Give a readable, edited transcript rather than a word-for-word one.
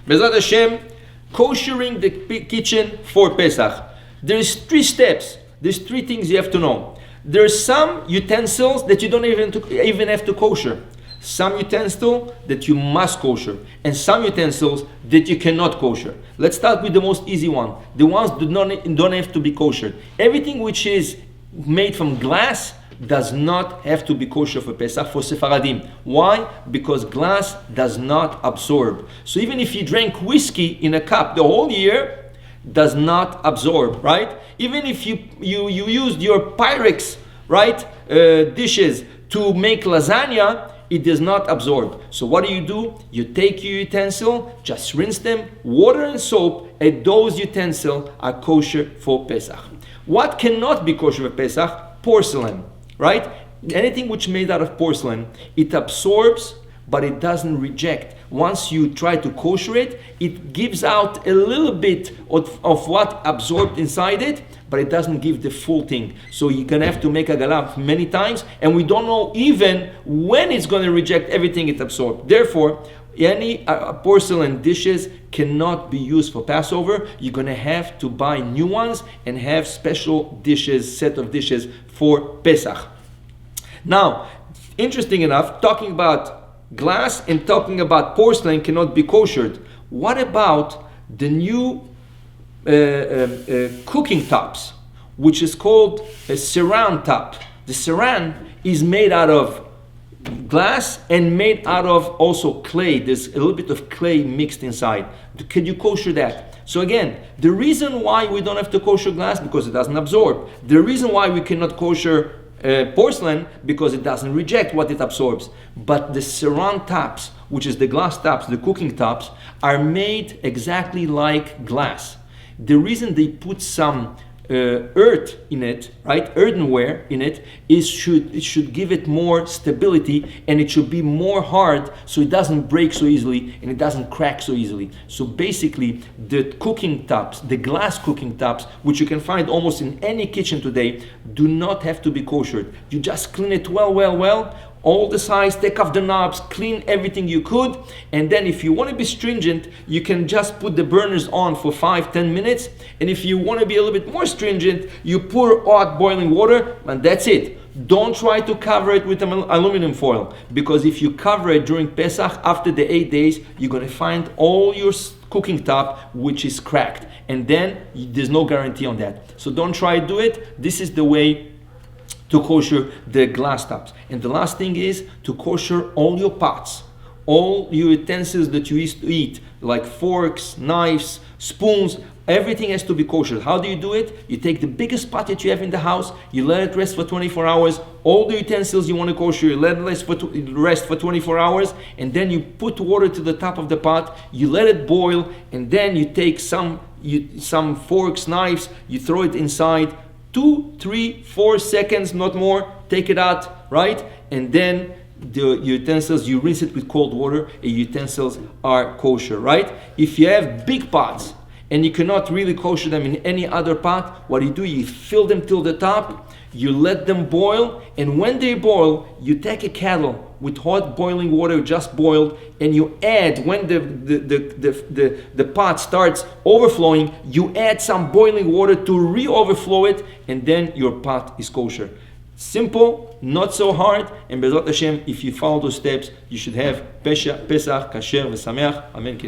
Bezrat Hashem, koshering the kitchen for Pesach. There's 3 steps. There's 3 things you have to know. There's some utensils that you don't even have to kosher. Some utensils that you must kosher, and some utensils that you cannot kosher. Let's start with the most easy one. The ones that don't have to be kosher. Everything which is made from glass does not have to be kosher for Pesach, for Sephardim. Why? Because glass does not absorb. So even if you drank whiskey in a cup the whole year, does not absorb, right? Even if you used your Pyrex, right, dishes to make lasagna, it does not absorb. So what do? You take your utensil, just rinse them, water and soap, and those utensils are kosher for Pesach. What cannot be kosher for Pesach? Porcelain, right? Anything which is made out of porcelain, it absorbs, but it doesn't reject. Once you try to kosher it, it gives out a little bit of what absorbed inside it, but it doesn't give the full thing. So you're gonna have to make a galam many times, and we don't know even when it's gonna reject everything it absorbed. Therefore, any porcelain dishes cannot be used for Passover. You're gonna have to buy new ones and have special dishes, set of dishes for Pesach. Now, interesting enough, talking about glass and talking about porcelain cannot be koshered. What about the new cooking tops, which is called a saran top? The saran is made out of glass and made out of also clay. There's a little bit of clay mixed inside. Can you kosher that? So again, the reason why we don't have to kosher glass, because it doesn't absorb. The reason why we cannot kosher porcelain, because it doesn't reject what it absorbs. But the saran tops, which is the glass tops, the cooking tops, are made exactly like glass. The reason they put some earth in it, right, earthenware in it, it should give it more stability, and it should be more hard so it doesn't break so easily and it doesn't crack so easily. So basically, the cooking tops, the glass cooking tops, which you can find almost in any kitchen today, do not have to be koshered. You just clean it well, all the sides, take off the knobs, clean everything you could, and then if you want to be stringent, you can just put the burners on for 5-10 minutes, and if you want to be a little bit more stringent, you pour hot boiling water, and that's it. Don't try to cover it with aluminum foil, because if you cover it during Pesach, after the 8 days, you're going to find all your cooking top which is cracked, and then there's no guarantee on that. So don't try to do it. This is the way to kosher the glass tops. And the last thing is to kosher all your pots, all your utensils that you used to eat, like forks, knives, spoons. Everything has to be kosher. How do you do it? You take the biggest pot that you have in the house, you let it rest for 24 hours. All the utensils you want to kosher, you let it rest for 24 hours, and then you put water to the top of the pot, you let it boil, and then you take some forks, knives, you throw it inside, 2, 3, 4 seconds, not more, take it out, right? And then the utensils, you rinse it with cold water, and utensils are kosher, right? If you have big pots and you cannot really kosher them in any other pot, what do? You fill them till the top, you let them boil, and when they boil, you take a kettle with hot boiling water just boiled, and you add, when the pot starts overflowing, you add some boiling water to re-overflow it, and then your pot is kosher. Simple, not so hard, and Bezrat Hashem, if you follow those steps, you should have Pesach, Kasher, V'Sameach. Amen.